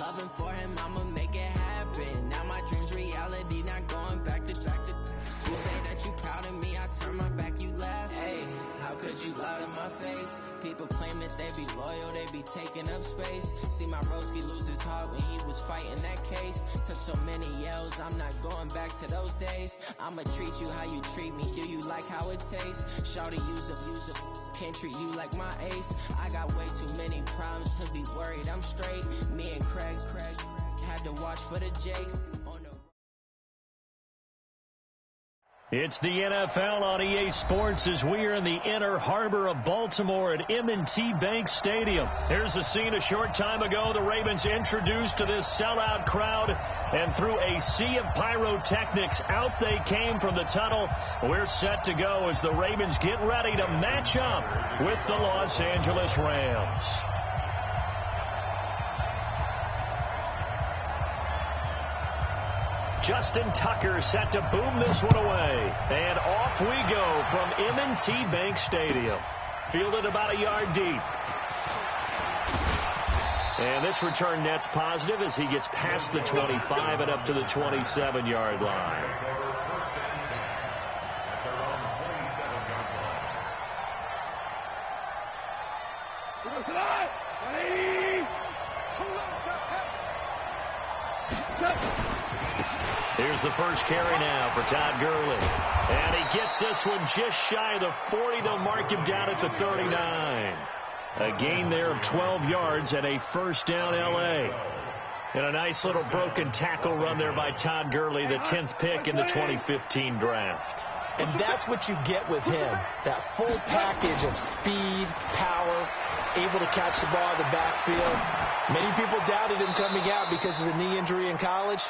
loving for him, I'ma make it happen. Now my dream's reality, not going back to. You say that you proud of me, I turn my back, you laugh. Hey, how could you lie to my face? People claim that they be loyal, they be taking up space. See my broski lose his heart when he was fighting that case. Took so many yells, I'm not going back to those days. I'ma treat you how you treat me, do you like how it tastes? Shawty, use up, can't treat you like my ace. I got way too many problems to be worried, I'm straight. Me and Craig had to watch for the Jakes. It's the NFL on EA Sports as we are in the inner harbor of Baltimore at M&T Bank Stadium. Here's the scene a short time ago. The Ravens introduced to this sellout crowd, and through a sea of pyrotechnics, out they came from the tunnel. We're set to go as the Ravens get ready to match up with the Los Angeles Rams. Justin Tucker set to boom this one away. And off we go from M&T Bank Stadium. Fielded about a yard deep. And this return net's positive as he gets past the 25 and up to the 27-yard line. Here's the first carry now for Todd Gurley. And he gets this one just shy of the 40. They'll mark him down at the 39. A gain there of 12 yards and a first down L.A. And a nice little broken tackle run there by Todd Gurley, the 10th pick in the 2015 draft. And that's what you get with him, that full package of speed, power, able to catch the ball in the backfield. Many people doubted him coming out because of the knee injury in college.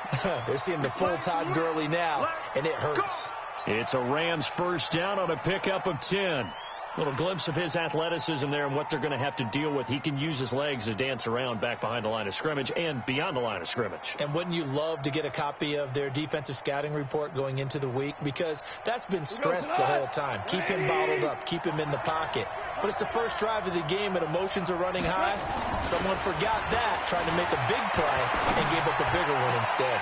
They're seeing the full Todd Gurley now, and it hurts. It's a Rams first down on a pickup of 10. Little glimpse of his athleticism there and what they're going to have to deal with. He can use his legs to dance around back behind the line of scrimmage and beyond the line of scrimmage. And wouldn't you love to get a copy of their defensive scouting report going into the week? Because that's been stressed the whole time. Keep him bottled up. Keep him in the pocket. But it's the first drive of the game and emotions are running high. Someone forgot that, trying to make a big play and gave up a bigger one instead.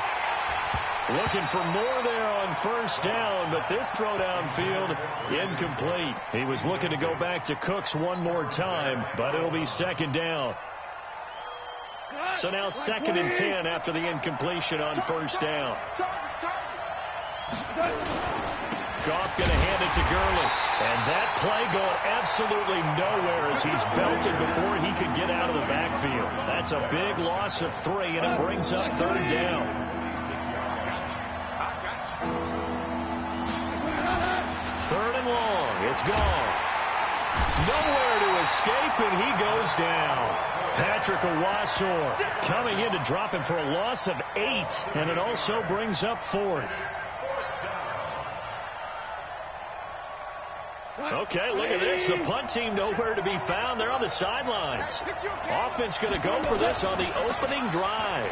Looking for more there on first down, but this throw downfield incomplete. He was looking to go back to Cooks one more time, but it'll be second down. So now 2nd and 10 after the incompletion on first down. Goff going to hand it to Gurley. And that play going absolutely nowhere as he's belted before he could get out of the backfield. That's a big loss of 3, and it brings up 3rd down. 3rd and long. It's gone. Nowhere to escape, and he goes down. Patrick Owasor coming in to drop him for a loss of 8, and it also brings up 4th. Okay, look at this. The punt team nowhere to be found. They're on the sidelines. Offense going to go for this on the opening drive.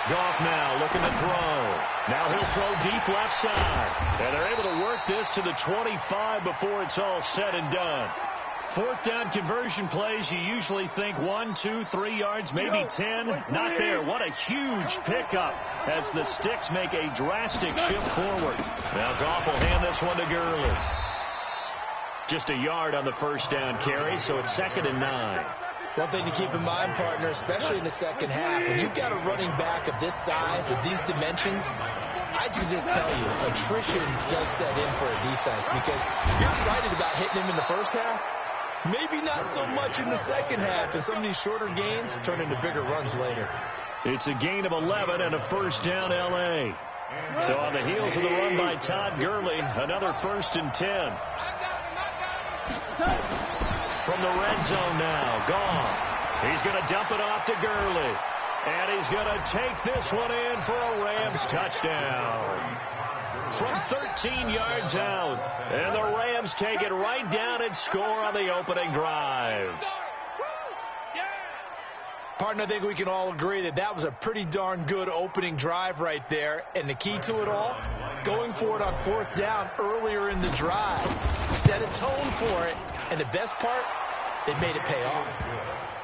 Goff now looking to throw. Now he'll throw deep left side. And they're able to work this to the 25 before it's all said and done. 4th down conversion plays, you usually think 1, 2, 3 yards, maybe 10. Not there. What a huge pickup as the Sticks make a drastic shift forward. Now Goff will hand this one to Gurley. Just a yard on the first down carry, so it's 2nd and 9. One thing to keep in mind, partner, especially in the second half, when you've got a running back of this size, of these dimensions, I can just tell you, attrition does set in for a defense because you're excited about hitting him in the first half. Maybe not so much in the second half, and some of these shorter gains turn into bigger runs later. It's a gain of 11 and a first down L.A. So on the heels of the run by Todd Gurley, another 1st and 10. From the red zone now, Goff. He's going to dump it off to Gurley. And he's going to take this one in for a Rams touchdown. From 13 yards out. And the Rams take it right down and score on the opening drive. Partner, I think we can all agree that that was a pretty darn good opening drive right there. And the key to it all, going for it on 4th down earlier in the drive. Set a tone for it. And the best part, it made it pay off.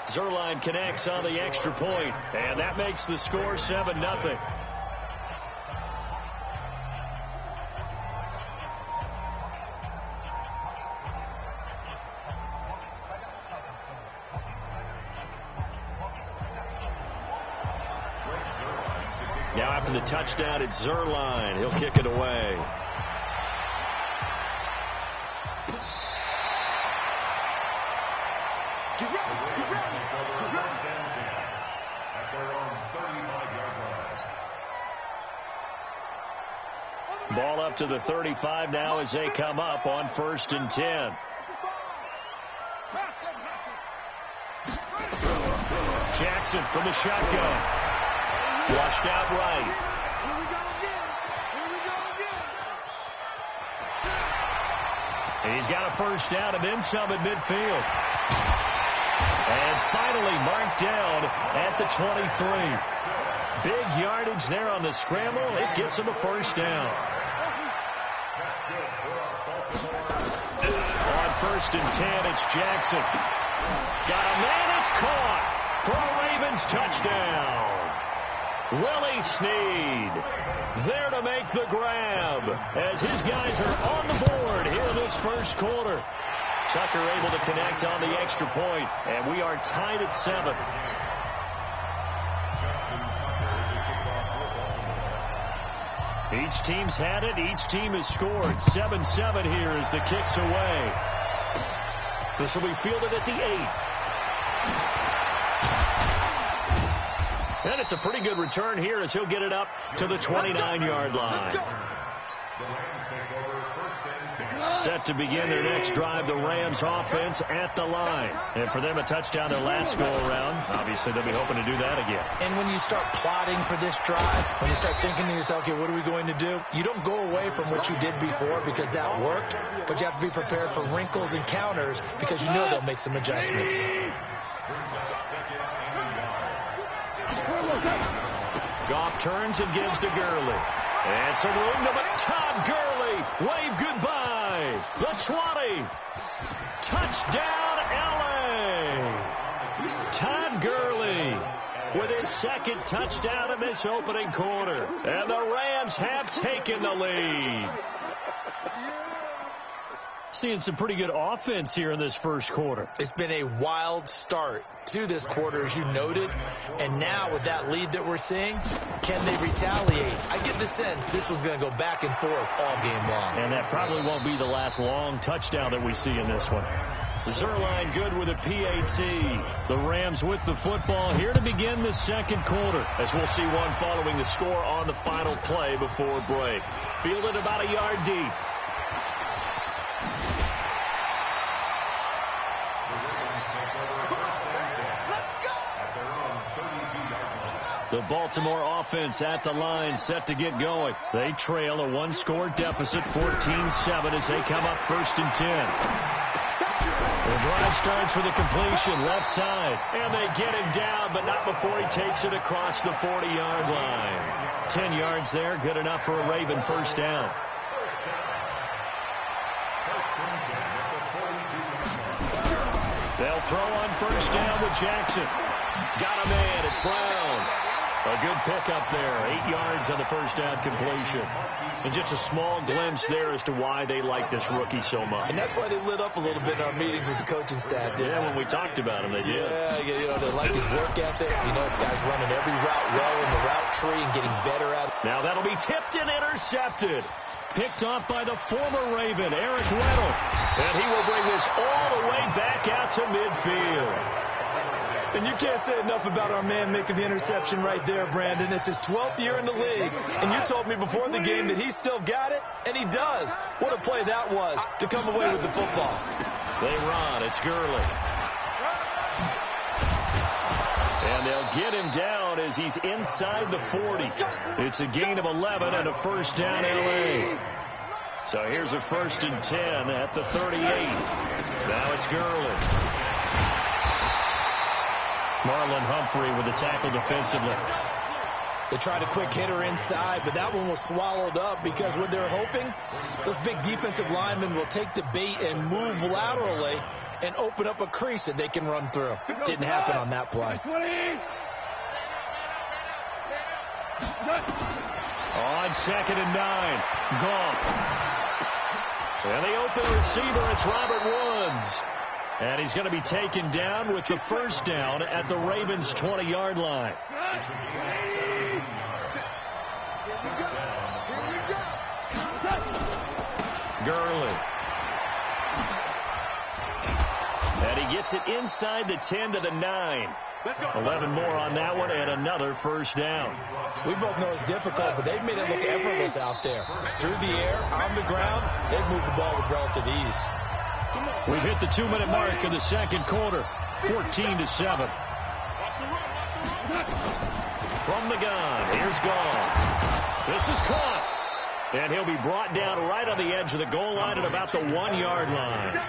Zerline connects on the extra point, and that makes the score 7-0. Now after the touchdown, it's Zerline. He'll kick it away. Ball up to the 35 now as they come up on 1st and 10. Jackson from the shotgun. Flushed out right. Here we go again. And he's got a first down and then some at midfield. And finally marked down at the 23. Big yardage there on the scramble. It gets him a first down. On 1st and 10, it's Jackson. Got a man, it's caught for a Ravens touchdown. Willie Snead there to make the grab as his guys are on the board here in this first quarter. Tucker able to connect on the extra point, and we are tied at 7. Each team's had it. Each team has scored. 7-7 here as the kick's away. This will be fielded at the 8. And it's a pretty good return here as he'll get it up to the 29-yard line. Set to begin their next drive, the Rams offense at the line. And for them, a touchdown their last go-around. Obviously, they'll be hoping to do that again. And when you start plotting for this drive, when you start thinking to yourself, okay, what are we going to do? You don't go away from what you did before because that worked, but you have to be prepared for wrinkles and counters because you know they'll make some adjustments. Goff turns and gives to Gurley. And some room to Todd Gurley. Wave goodbye. The 20. Touchdown, L.A. Todd Gurley with his second touchdown in this opening quarter. And the Rams have taken the lead. Seeing some pretty good offense here in this first quarter. It's been a wild start to this quarter, as you noted. And now with that lead that we're seeing, can they retaliate? I get the sense this one's going to go back and forth all game long. And that probably won't be the last long touchdown that we see in this one. Zerline good with a PAT. The Rams with the football here to begin the second quarter, as we'll see one following the score on the final play before break. Fielded about a yard deep. The Baltimore offense at the line, set to get going. They trail a one-score deficit, 14-7, as they come up 1st and 10. The drive starts with a completion, left side. And they get him down, but not before he takes it across the 40-yard line. 10 yards there, good enough for a Raven first down. They'll throw on first down with Jackson. Got a man, it's Brown. A good pickup there, 8 yards on the first down completion. And just a small glimpse there as to why they like this rookie so much. And that's why they lit up a little bit in our meetings with the coaching staff. Yeah, when we talked about him, they did. Yeah, you know, they like his work ethic. You know, this guy's running every route well in the route tree and getting better at it. Now that'll be tipped and intercepted. Picked off by the former Raven, Eric Weddle. And he will bring this all the way back out to midfield. And you can't say enough about our man making the interception right there, Brandon. It's his 12th year in the league, and you told me before the game that he still got it, and he does. What a play that was to come away with the football. They run. It's Gurley. And they'll get him down as he's inside the 40. It's a gain of 11 and a first down, L.A. So here's a 1st and 10 at the 38. Now it's Gurley. Marlon Humphrey with the tackle defensively. They tried a quick hitter inside, but that one was swallowed up because what they're hoping, those big defensive linemen will take the bait and move laterally and open up a crease that they can run through. Didn't happen on that play. On 2nd and 9, Goff. And the open receiver, it's Robert Woods. And he's going to be taken down with the first down at the Ravens' 20-yard line. Gurley. And he gets it inside the 10 to the 9. 11 more on that one and another first down. We both know it's difficult, but they've made it look effortless out there. Through the air, on the ground, they've moved the ball with relative ease. We've hit the 2-minute mark of the second quarter. 14-7. From the gun, here's Goff. This is caught. And he'll be brought down right on the edge of the goal line at about the 1-yard line.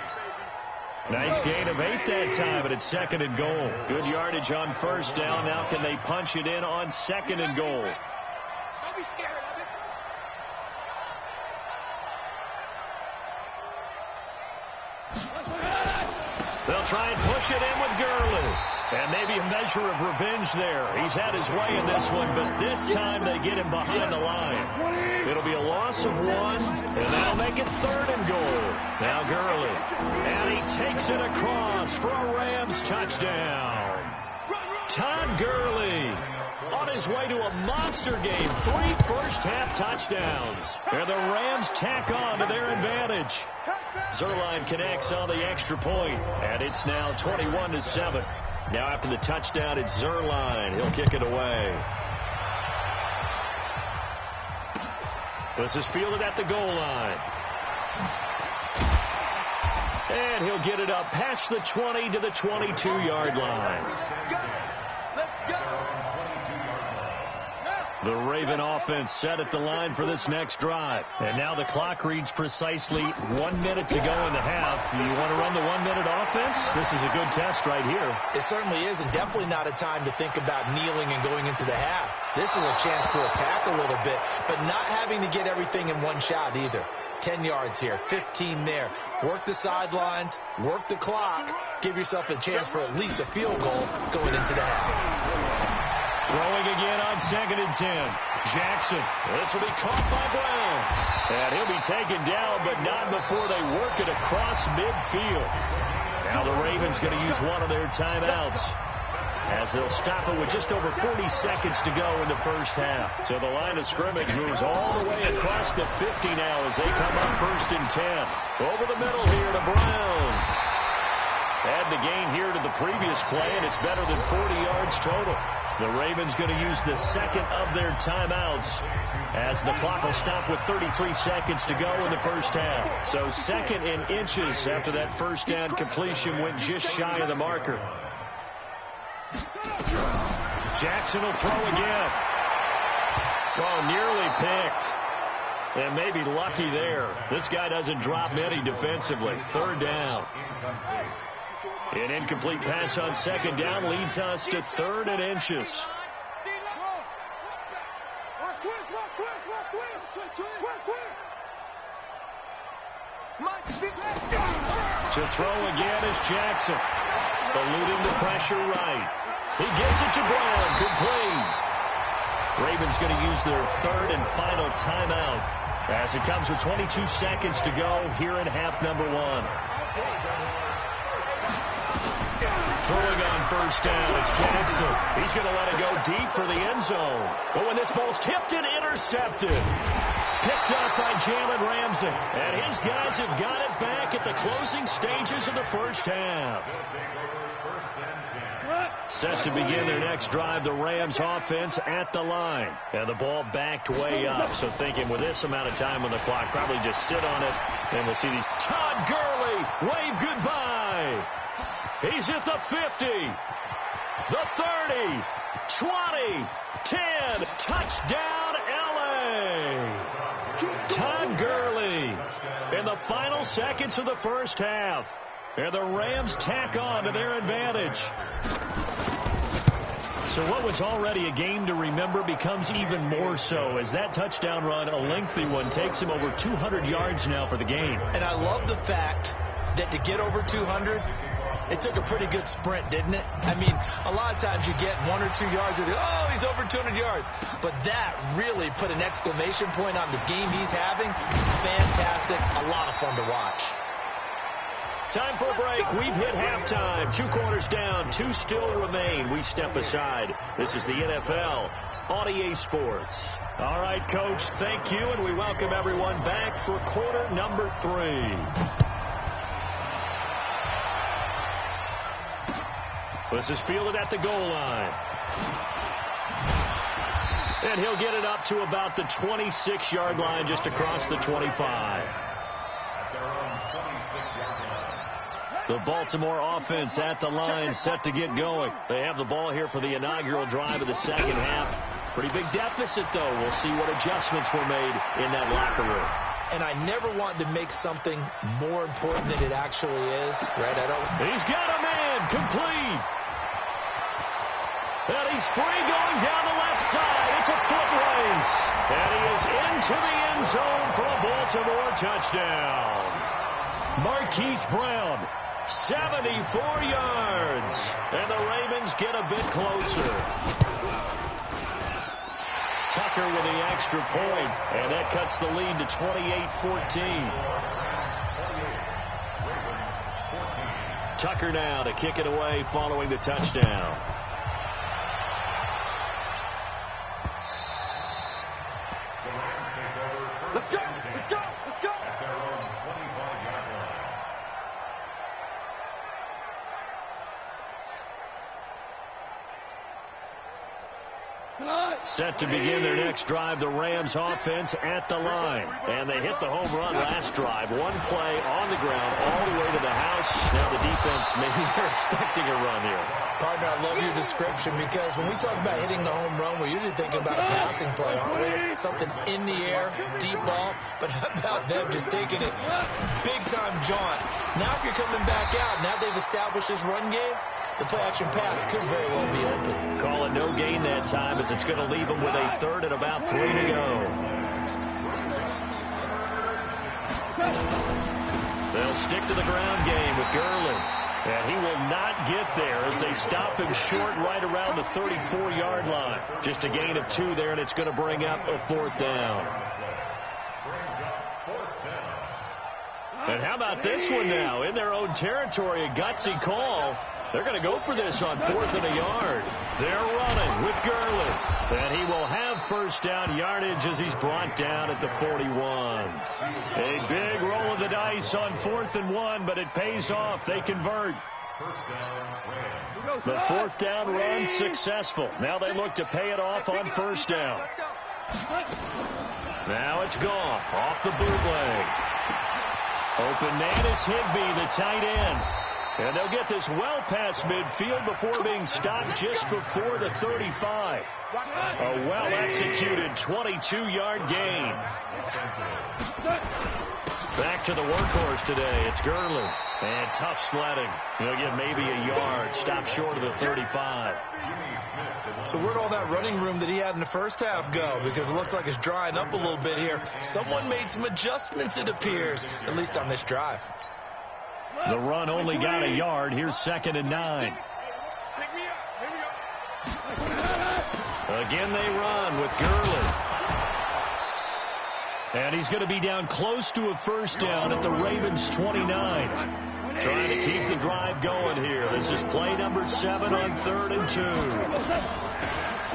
Nice gain of 8 that time, but it's 2nd and goal. Good yardage on first down. Now can they punch it in on 2nd and goal? Don't be scared of it. They'll try and push it in with Gurley. And maybe a measure of revenge there. He's had his way in this one, but this time they get him behind the line. It'll be a loss of 1, and that'll make it 3rd and goal. Now Gurley. And he takes it across for a Rams touchdown. Todd Gurley on his way to a monster game. 3 first-half touchdowns. And the Rams tack on to their advantage. Zerline connects on the extra point, and it's now 21-7. Now after the touchdown, it's Zerline. He'll kick it away. This is fielded at the goal line. And he'll get it up past the 20 to the 22-yard line. The Raven offense set at the line for this next drive. And now the clock reads precisely 1 minute to go in the half. You want to run the 1-minute offense? This is a good test right here. It certainly is, and definitely not a time to think about kneeling and going into the half. This is a chance to attack a little bit, but not having to get everything in one shot either. 10 yards here, 15 there. Work the sidelines, work the clock, give yourself a chance for at least a field goal going into the half. Throwing again on 2nd and 10. Jackson. This will be caught by Brown. And he'll be taken down, but not before they work it across midfield. Now the Ravens going to use one of their timeouts, as they'll stop it with just over 40 seconds to go in the first half. So the line of scrimmage moves all the way across the 50 now as they come up 1st and 10. Over the middle here to Brown. Add the gain here to the previous play, and it's better than 40 yards total. The Ravens going to use the second of their timeouts as the clock will stop with 33 seconds to go in the first half. So 2nd and inches after that first down completion went just shy of the marker. Jackson will throw again. Oh, nearly picked. And maybe lucky there. This guy doesn't drop many defensively. 3rd down. An incomplete pass on 2nd down leads us to 3rd and inches. To throw again is Jackson. Eluding the pressure right. He gets it to Brown. Complete. Ravens going to use their 3rd and final timeout as it comes with 22 seconds to go here in half number 1. Throwing on first down, it's Jackson. He's going to let it go deep for the end zone. But when this ball's tipped and intercepted, picked up by Jalen Ramsey. And his guys have got it back at the closing stages of the first half. Set to begin their next drive, the Rams offense at the line. And the ball backed way up. So thinking with this amount of time on the clock, probably just sit on it. And we'll see these. Todd Gurley, wave goodbye. He's at the 50, the 30, 20, 10, touchdown LA. Todd Gurley in the final seconds of the first half. And the Rams tack on to their advantage. So what was already a game to remember becomes even more so as that touchdown run, a lengthy one, takes him over 200 yards now for the game. And I love the fact that to get over 200, it took a pretty good sprint, didn't it? I mean, a lot of times you get 1 or 2 yards and oh, he's over 200 yards. But that really put an exclamation point on this game he's having. Fantastic. A lot of fun to watch. Time for a break. We've hit halftime. 2 quarters down. 2 still remain. We step aside. This is the NFL on EA Sports. All right, Coach, thank you, and we welcome everyone back for quarter number 3. This is fielded at the goal line. And he'll get it up to about the 26-yard line, just across the 25. The Baltimore offense at the line, set to get going. They have the ball here for the inaugural drive of the second half. Pretty big deficit, though. We'll see what adjustments were made in that locker room. And I never want to make something more important than it actually is. Right? He's got a man complete. And he's free going down the left side. It's a foot race. And he is into the end zone for a Baltimore touchdown. Marquise Brown, 74 yards. And the Ravens get a bit closer. Tucker with the extra point, and that cuts the lead to 28-14. Tucker now to kick it away following the touchdown. Let's go! Let's go! Let's go! At their own 25-yard line. Set to begin their next drive, the Rams offense at the line. And they hit the home run last drive. 1 play on the ground all the way to the house. Now the defense, maybe they're expecting a run here. Partner, I love your description because when we talk about hitting the home run, we're usually thinking about a passing play, aren't we? Something in the air, deep ball. But how about them just taking it big-time jaunt? Now if you're coming back out, now they've established this run game, the play-action pass could very well be open. Call it no gain that time as it's going to leave them with a 3rd and about 3 to go. They'll stick to the ground game with Gurley. And he will not get there as they stop him short right around the 34-yard line. Just a gain of 2 there, and it's going to bring up a 4th down. And how about this one now? In their own territory, a gutsy call. They're going to go for this on 4th and a yard. They're running with Gurley. And he will have 1st down yardage as he's brought down at the 41. A big roll of the dice on 4th and 1, but it pays off. They convert. The 4th down run successful. Now they look to pay it off on 1st down. Now it's Goff off the bootleg. Open man is Higbee, the tight end. And they'll get this well past midfield before being stopped just before the 35. A well-executed 22-yard gain. Back to the workhorse today. It's Gurley. And tough sledding. He'll get maybe a yard. Stop short of the 35. So where'd all that running room that he had in the first half go? Because it looks like it's drying up a little bit here. Someone made some adjustments, it appears, at least on this drive. The run only got a yard. Here's 2nd and 9. Again they run with Gurley. And he's going to be down close to a 1st down at the Ravens' 29. Trying to keep the drive going here. This is play number 7 on 3rd and 2.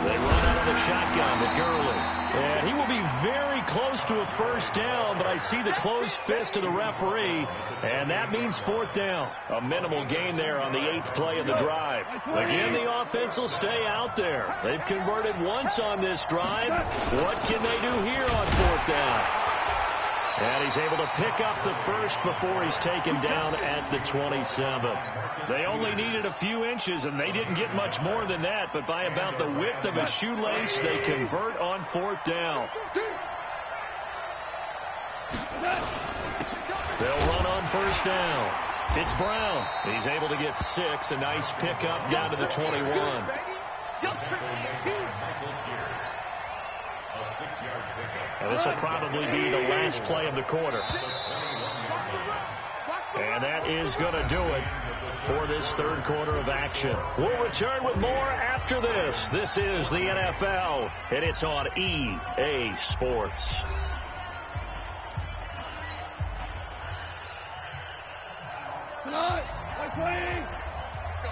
They run out of the shotgun with Gurley. And he will be very close to a 1st down, but I see the closed fist of the referee, and that means 4th down. A minimal gain there on the 8th play of the drive. Again, the offense will stay out there. They've converted once on this drive. What can they do here on 4th down? And he's able to pick up the 1st before he's taken down at the 27. They only needed a few inches, and they didn't get much more than that, but by about the width of a shoelace, they convert on 4th down. They'll run on 1st down. It's Brown. He's able to get 6. A nice pickup down to the 21. And this will probably be the last play of the quarter. And that is going to do it for this third quarter of action. We'll return with more after this. This is the NFL, and it's on EA Sports. Tonight, like playing. Let's go,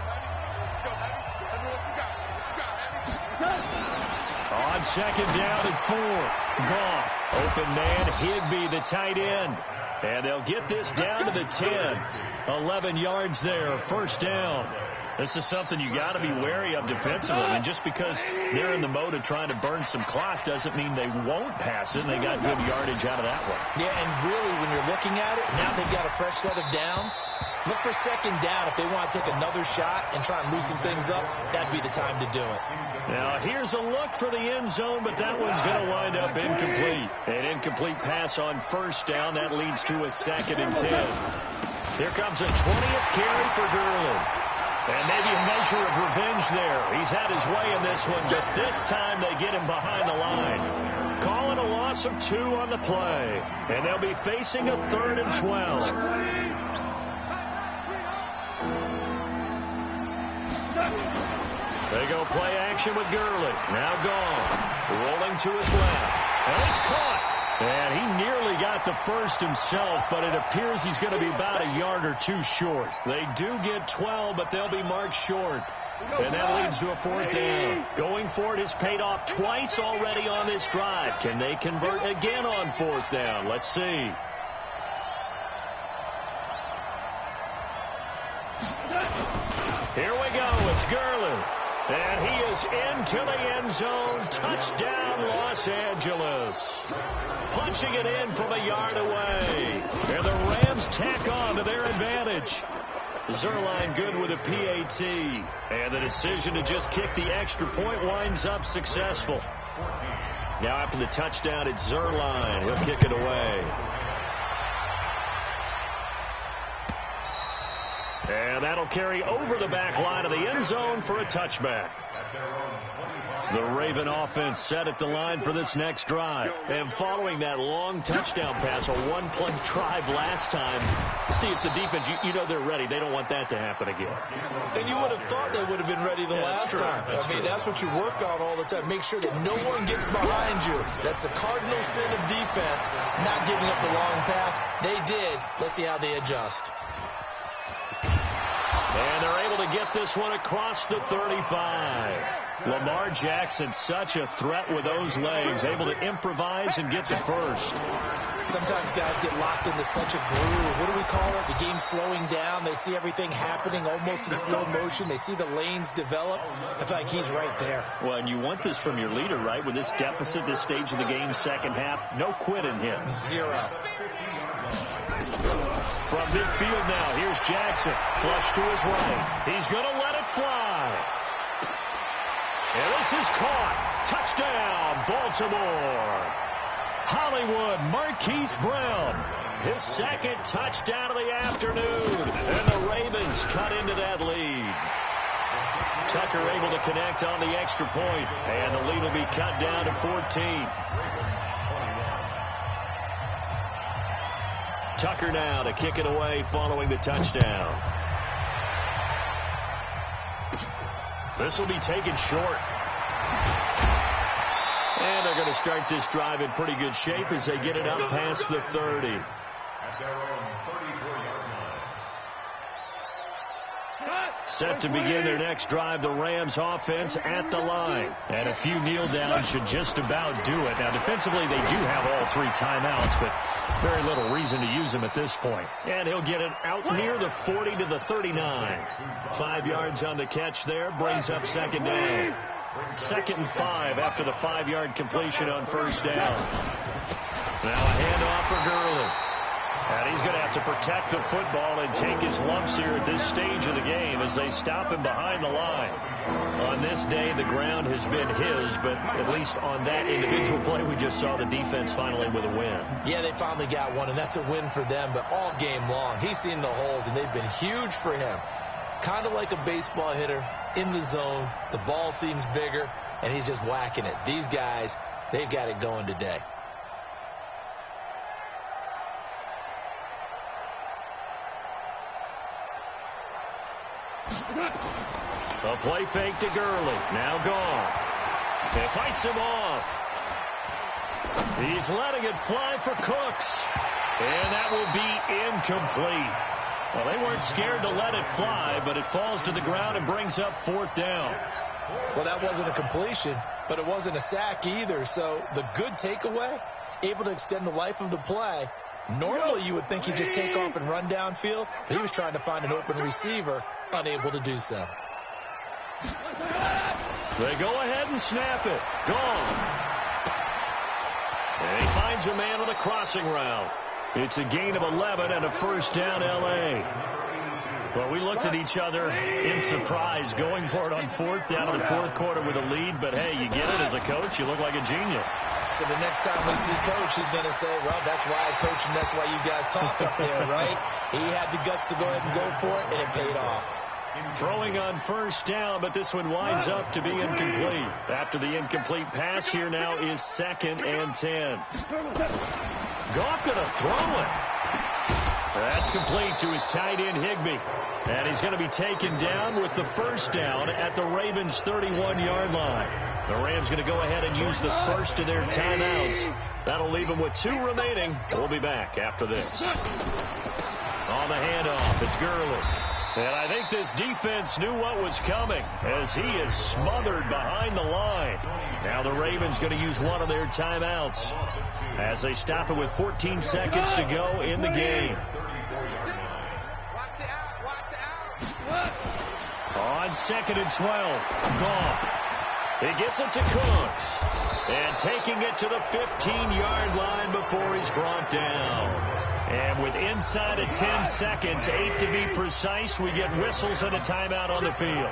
Heavy. Everyone, what you got, Heavy? On second down and 4. Goff. Open man, Higbee, the tight end. And they'll get this down to the 10. 11 yards there, first down. This is something you got to be wary of defensively. And just because they're in the mode of trying to burn some clock doesn't mean they won't pass it. And they got good yardage out of that one. Yeah, and really, when you're looking at it, now they've got a fresh set of downs. Look for second down. If they want to take another shot and try and loosen things up, that'd be the time to do it. Now, here's a look for the end zone, but that one's going to wind up incomplete. An incomplete pass on first down. That leads to a 2nd and 10. Here comes a 20th carry for Gurley. And maybe a measure of revenge there. He's had his way in this one, but this time they get him behind the line. Calling a loss of 2 on the play. And they'll be facing a 3rd and 12. They go play action with Gurley. Now gone. Rolling to his left. And it's caught. And he nearly got the first himself, but it appears he's going to be about a yard or 2 short. They do get 12, but they'll be marked short. And that leads to a 4th down. Going for it has paid off twice already on this drive. Can they convert again on 4th down? Let's see. Here we go. It's Gurley. And he is into the end zone. Touchdown, Los Angeles. Punching it in from a yard away. And the Rams tack on to their advantage. Zerline good with a PAT. And the decision to just kick the extra point winds up successful. Now after the touchdown, it's Zerline. He'll kick it away. And that'll carry over the back line of the end zone for a touchback. The Raven offense set at the line for this next drive. And following that long touchdown pass, a one-play drive last time, see if the defense, you know they're ready. They don't want that to happen again. And you would have thought they would have been ready the last time. That's what you work on all the time. Make sure that no one gets behind you. That's the cardinal sin of defense, not giving up the long pass. They did. Let's see how they adjust. And they're able to get this one across the 35. Lamar Jackson, such a threat with those legs, able to improvise and get the first. Sometimes guys get locked into such a groove. What do we call it? The game slowing down. They see everything happening almost in slow motion. They see the lanes develop. I feel like he's right there. Well, and you want this from your leader, right? With this deficit, this stage of the game, second half, no quit in him. 0. From midfield now, here's Jackson. Flush to his right. He's going to let it fly. And this is caught. Touchdown, Baltimore. Hollywood Marquise Brown. His second touchdown of the afternoon. And the Ravens cut into that lead. Tucker able to connect on the extra point. And the lead will be cut down to 14. Tucker now to kick it away following the touchdown. This will be taken short. And they're going to start this drive in pretty good shape as they get it up past the 30. At their own 34-yard line. Set to begin their next drive, the Rams offense at the line. And a few kneel downs should just about do it. Now, defensively, they do have all 3 timeouts, but very little reason to use them at this point. And he'll get it out near the 40 to the 39. 5 yards on the catch there, brings up second down. 2nd and 5 after the 5-yard completion on first down. Now a handoff for Gurley. And he's going to have to protect the football and take his lumps here at this stage of the game as they stop him behind the line. On this day, the ground has been his, but at least on that individual play, we just saw the defense finally with a win. Yeah, they finally got one, and that's a win for them, but all game long, he's seen the holes, and they've been huge for him. Kind of like a baseball hitter in the zone. The ball seems bigger, and he's just whacking it. These guys, they've got it going today. A play fake to Gurley. Now gone. He fights him off. He's letting it fly for Cooks. And that will be incomplete. Well, they weren't scared to let it fly, but it falls to the ground and brings up 4th down. Well, that wasn't a completion, but it wasn't a sack either. So the good takeaway, able to extend the life of the play. Normally, you would think he'd just take off and run downfield, but he was trying to find an open receiver, unable to do so. They go ahead and snap it. Gone. And he finds a man on a crossing route. It's a gain of 11 and a 1st down, L.A. Well, we looked at each other in surprise going for it on 4th down in the 4th quarter with a lead. But, hey, you get it as a coach. You look like a genius. So the next time we see Coach, he's going to say, well, that's why I coach and that's why you guys talk up there, right? He had the guts to go ahead and go for it, and it paid off. Throwing on 1st down, but this one winds up to be incomplete. After the incomplete pass, here now is 2nd and 10. Goff going to throw it. That's complete to his tight end, Higbee. And he's going to be taken down with the 1st down at the Ravens' 31-yard line. The Rams going to go ahead and use the first of their timeouts. That'll leave them with 2 remaining. We'll be back after this. On the handoff, it's Gurley. And I think this defense knew what was coming as he is smothered behind the line. Now the Ravens going to use one of their timeouts as they stop it with 14 seconds to go in the game. On 2nd and 12, Goff. He gets it to Cooks. And taking it to the 15-yard line before he's brought down. And with inside of 10 seconds, 8 to be precise, we get whistles and a timeout on the field.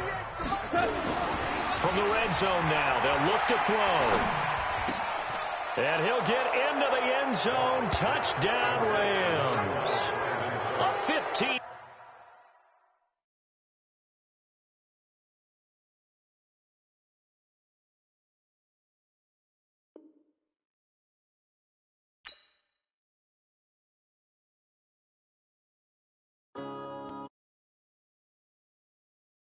From the red zone now, they'll look to throw. And he'll get into the end zone. Touchdown, Rams. Up 15.